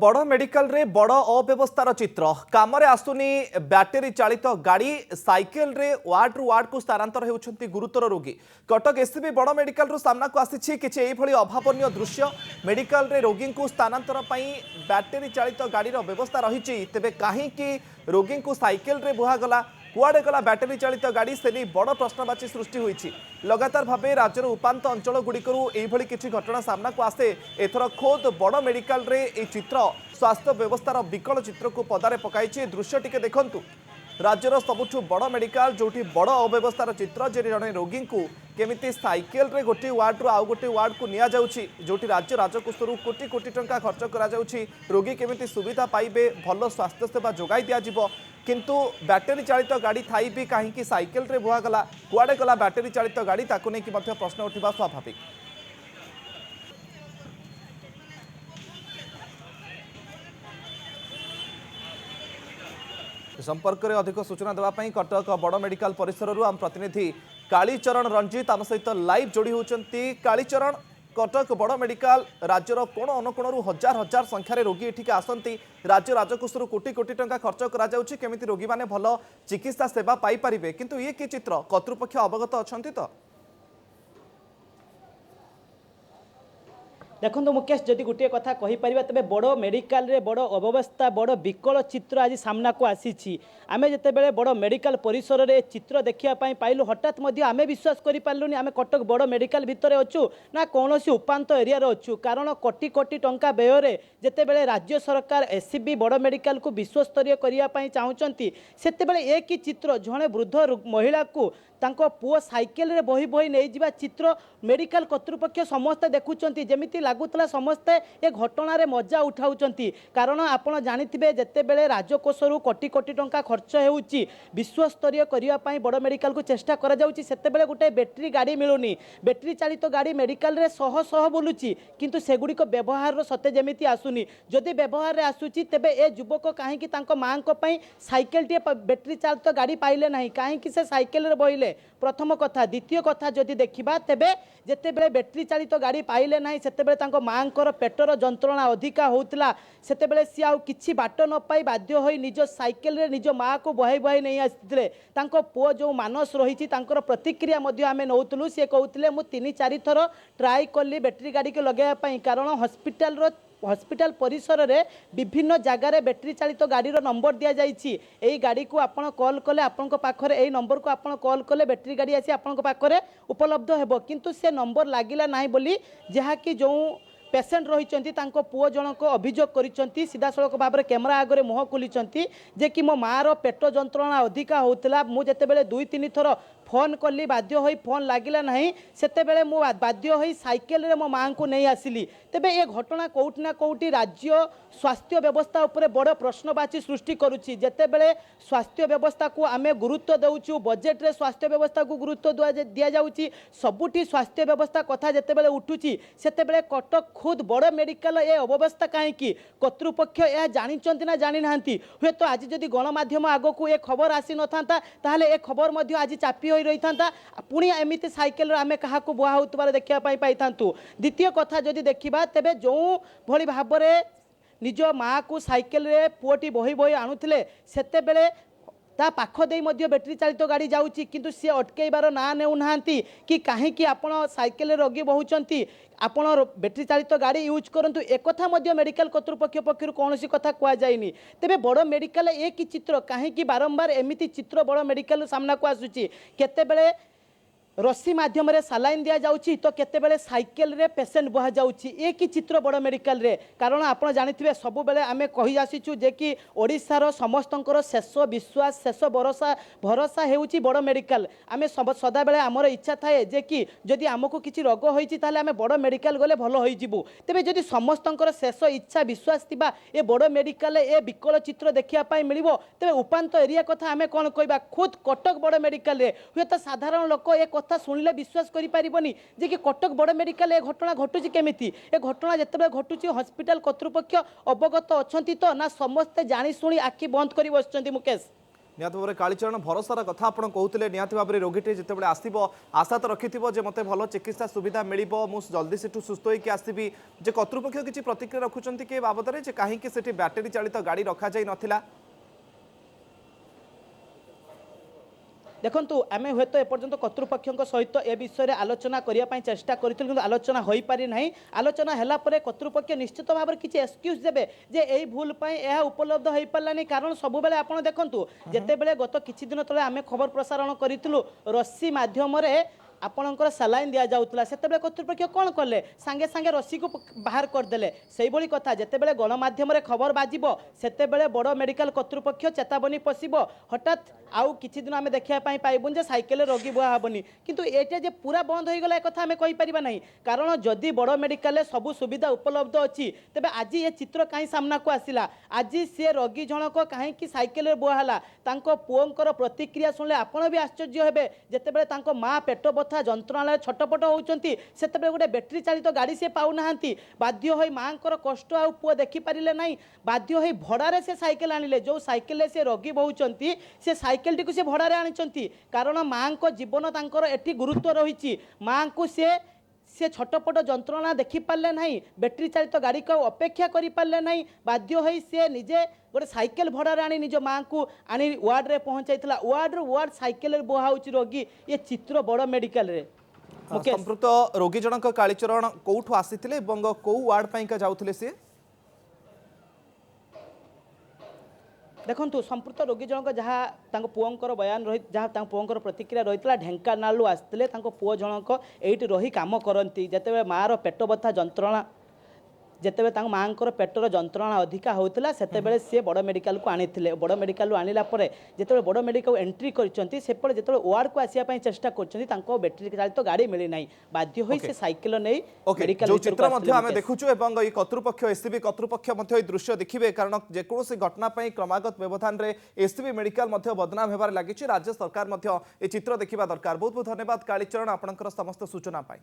बड़ मेडिकल रे बड़ अव्यवस्थार चित्र काम आसुनी बैटेरी चालित गाड़ी साइकेल रे वार्ड रु वार्ड को स्थानांतर होउछंती गुरुतर रोगी। कटक एससीबी बड़ मेडिकल रु सामना को आसी किछि एई भली अभावनीय दृश्य। मेडिकल रे रोगी को स्थानांतर पई बैटेरी चालित गाड़ीर व्यवस्था रहिछि, तेबे काहेकि रोगी को साइकेल रे बुहागला कुआड़े गला बैटेरी चालित गाड़ी से नहीं बड़ प्रश्नवाची सृष्टि होईछि। लगातार भाव राज्यर उपात अंचल गुड़िकरू एभली किछि घटना सामना को आसे। एथर खोद बड़ मेडिकल रे ए चित्र स्वास्थ्य व्यवस्थार विकल चित्र को पदारे पकाइछि। दृश्य टिके देखंतु। राज्यर सबुठु बड़ मेडिकल जोठी बड़ अव्यवस्थार चित्र, जे जड़े रोगी को केमिति साइकेल रे गोटे वार्ड रु आउ गोटे वार्ड को निया जाउछि, जोठी राज्य राजकोषरु कोटी कोटी टंका खर्च करा जाउछि। रोगी केमिति सुविधा पाइबे, भल स्वास्थ्य सेवा जोगाई दिया जिवो, किंतु बैटेरी चालित गाड़ी थाई भी कहीं साइकेल रे बुहागला कुआड़े गला बैटेरी चालित गाड़ी ताकू नहीं प्रश्न उठा स्वाभाविक। संपर्क में अधिक सूचना देवाई कटक बड़ मेडिकल परिसर आम प्रतिनिधि कालीचरण रंजीत आम सहित लाइव जोड़ी होती। कालीचरण, कटक बड़ मेडिकल राज्यर कोण अनुकोणु हजार हजार संख्यार रोगी एठिके आसती। राज्य राजकोषरु कोटी कोटी टंका खर्च करा जाउछि केमिति रोगी माने भल चिकित्सा सेवा पाई परिबे, किंतु ये कि चित्र कर्तृपक्ष अवगत अछंती तो? देखो मुकेश, जदि गोटे कथा कहीपर तेज बड़ मेडिकल रे बड़ अव्यवस्था बड़ विकल चित्र आज सामना को आसी। आमे जितेबाला बड़ मेडिकल परिसर रे चित्र देखापी पाइलु, हठात आम विश्वास करें आम कटक बड़ मेडिकल भितर अच्छु ना कौन उपात एरिया अच्छु, कारण कोटी कोटी टंका व्यय जितेबाला राज्य सरकार एससीबी बड़ मेडिकल को विश्वस्तरीय करने चाहूँगी, से एक ही चित्र जड़े वृद्ध महिला को तांको पुओ साइकेल रे बही बही नहीं जिबा चित्र मेडिकल कर्तृपक्ष समस्ते देखुचंती। जेमिति लागुतला समस्ते ए घटना रे मजा उठाउचंती, कारण आपण जानिथिबे जेतेबेले राजकोषरु कोटी कोटी टंका खर्च हेउची विश्वस्तरीय करिया पई बड़ मेडिकल को चेष्टा करा जाउची, सेतेबेले गोटे बैटरी गाड़ी मिलुनी। बैटरी चालित गाड़ी मेडिकल रे सह सह बुलुची, किंतु सेगुडी को व्यवहार सते जेमिति आसुनी। जदि व्यवहार रे आसुची तेबे ए युवक काहेकि तांको मांको पई साइकेल टे बैटरी चालित गाड़ी पाइले नाही, काहेकि से साइकेल रे बहिले, प्रथम कथा। द्वितीय कथा जदि देखिबा तेबे जेतेबेले बैटरी चालित गाड़ी पाइले नाही सेतेबेले तांको मांकर पेटर जंत्रणा अधिका होउतला, सेतेबेले सी आउ किछि बाट न पाई बाध्य होई निज साइकेल रे निज माँ को बहाई बहाई नहीं आसिथिले। तांको पुओ जो मानस रहिछि तांकर प्रतिक्रिया मध्ये आमे नउतलु। से कहउतले मु 3-4 थर ट्राई कली बैटरी गाड़ी के लगाया पई, कारण हॉस्पिटल परिसर रे विभिन्न जगार बैटरी चालित गाड़ीर नंबर दि जाइछि। एई गाड़ी को आपण कॉल कले आपण पाखरे एई नंबर को आपण कॉल कले बैटरी गाड़ी आसी आपण पाखरे उपलब्ध हेबो, किंतु से नंबर लागिला नाही बोली जहा कि जो पेसेंट रही पुओ जनक अभियोग कर सीधा सड़क भाव में कैमेरा आगे मुह खोली जे कि मो माँ रो पेट जंत्रणा अधिका होता, मुझे 2-3 थर फोन कली बाध्य होई फोन लागिला नहीं, सेतेबेले मु बाध्य होई साइकेल रे मो मां को नहीं आसिली। तेबे ये घटना कोउठी ना कोउठी राज्य स्वास्थ्य व्यवस्था उपरे बड़ प्रश्नवाची सृष्टि करुछि। जेतेबेले स्वास्थ्य व्यवस्था को आमे गुरुत्व देउछु, बजेट रे स्वास्थ्य व्यवस्था को गुरुत्व दिया जाउछि, सबुठी स्वास्थ्य व्यवस्था कथा जेतेबेले उठुछि सेतेबेले कटक खुद बड़ मेडिकल ए अव्यवस्था काहेकि कर्तृपक्ष यह जानिचंती ना जानि नाहंती। हुए तो आज जदि गणमाध्यम आगो को ए खबर आसी नथांता ताहले ए खबर मध्ये आज चापी रही था, पुणी एमती साइकेल आमे क्या बुहा होतबार देखा पाई थांतु। द्वितीय कथा जदि देखिबा तेबे जो भली भाव में निज माँ को साइकेल रे पुओटी बही बही आणुथिले सेतेबेले ता पाख देई मध्य बैटरी चालित गाड़ी जाउची, किंतु सी अटकेबार ना नेउ नाहंती कि काहेकि आपण साइकेल रे रोगी बहुचंती आपण बैटरी चालित गाड़ी यूज करंतु। एक कथा मध्य मेडिकल कर्तृपक्ष पक्षरु कोनोसी कथा कुआ जाइनी। तेबे बड़ मेडिकल एक ही चित्र काहेकि बारंबार एमिति चित्र बड़ मेडिकल सामना को आसुची। केतेबेले रस्सी माध्यम रे सालाइन दिया जाउची तो केतेबेले साइकेल रे पेसेंट बुहा जाउची, एक ही चित्र बड़ मेडिकल रे। कारण आपण जानिथिबे सब बेले आमे कहि आसीचु जे कि ओडिसा समस्तंकर शेष विश्वास शेष भरोसा हेउची बड़ मेडिकल। आमे सदा बेले हमर इच्छा थाए जे कि जदि हमको किछि रोग होईची ताले आमे बड़ मेडिकल गले भलो होई जिवु। तेबे जदि समस्तंकर शेष इच्छा विश्वास थिबा ए बड़ मेडिकल ए विकल चित्र देखिया पाई मिलिबो, तेबे उपांत एरिया कथा आमे कोन कहबा। खुद कटक बड़ मेडिकल रे हुए तो साधारण लोक ए कथा शुणिले विश्वास करि परिबनी जे कि कटक बड़ मेडिकल ए घटना घटुची केमिति। ए घटना जेतेबे घटुची हॉस्पिटल कर्तृपक्ष अवगत अछंती तो ना समस्ते जानी शुणी आखि बंद करि बसचंती। मुकेश, निहत भाव कालीचरण भरोसार कथा आप कहते निहत भाव रोगीटे जिते आसब आशा तो रखि मत भल चिकित्सा सुविधा मिल मुझ जल्दी से सुस्थ होकर आसबि जे कर्तृपक्ष किसी प्रतिक्रिया रखुंट कि बाबद में कहीं बैटेरी चालित गाड़ी रखा जाई नथिला। देखु आम हे तो एपर्यंत कर्तृपक्ष सहित ए विषय में आलोचना करने चेष्टा करूँ आलोचना हो पारि ना। आलोचना है कर्तृपक्ष निश्चित भाव में किसी एक्सक्यूज देवे जे यही भूल यह उपलब्ध हो पारानी कारण सब बेले आप देखु जिते बड़े गत किछि दिन तले आम खबर प्रसारण करूँ रस्सी मध्यम आपणकर सालाइन दि जाऊला से कर्तृपक्ष कौन कले सांगे सांगे रस्सी को बाहर करदे से भाई कथा जिते गणमाध्यम खबर बाजिब से बड़ मेडिकल कर्तृपक्ष चेतावनी पशिब हठात आउ किछि दिन आम देखा पाइबुन जे साइकेल रोगी बुआ हेनी किंतु एटा जे पूरा बंद हो गला कथा आम कहीपर ना कारण जदि बड़ मेडिकल सब सुविधा उपलब्ध अच्छी तेबे आज ये चित्र कहीं सामना को आसला आज सी रोगी जनक कहीं साइकेल बुआ है पुओंकर प्रतिक्रिया शुणिले आपण भी आश्चर्य हेबे जेतेबेले तांको माँ पेट बथा जंत्रणालय छटपट होउचंती सेतेबेले गोटे बैटेरी चालित गाड़ी से पाउना बाध्य होई माँकर कष्ट आ पुओ देखि पारिले नाही बाध्य होई भड़ारे से साइकेल आनिले जो साइकेल से रोगी बहुचंती से साइकेल टी से भड़ारे आनिचंती कारण माँ को जीवन तांकर एठी गुरुत्व रही माँ को से छटपट जंत्रणा देखि पारले नहीं बैटेरी चालित गाड़ी को अपेक्षा करि पारले नहीं बाध्य होई से निजे गोटे साइकेल भड़ारे आनी निज माँ को आनी वार्ड रे पहुंचाइतला वार्ड वार्ड साइकेल बुहा होची रोगी ये चित्र बड़ मेडिकल रे संपृक्त रोगी जनक कालीचरण कोठु आसीथिले एवं को वार्ड पाइका जाउथिले से देखु संपृक्त रोगी जनक जहाँ पुओंकर बयान रही जहाँ पुओंकर प्रतिक्रिया रही ढेंकानालू आसते पुओ जनक ये रही कम करती जिते माँ पेट बथा जंत्रणा जिते माँ पेटर जंत्रणा अधिका होता से सी बड़ मेडिकल को आनी बड़ मेडिकल आनिला जिते बड़ मेडिकल एंट्री करते जो वार्ड को आसापी चेष्टा कर बैटेरी चालित गाड़ी मिलना बाध्य हो साइकेल नहीं जो चित्र आम देखुँ एवं ये कर्तृपक्ष एससीबी कर्तृपक्ष दृश्य देखिए कारण जेकोसी घटना क्रमागत व्यवधान में एससीबी मेडिकल बदनाम होबार लगी राज्य सरकार ये चित्र देखा दरकार। बहुत बहुत धन्यवाद कालीचरण आपंकर समस्त सूचना पाई।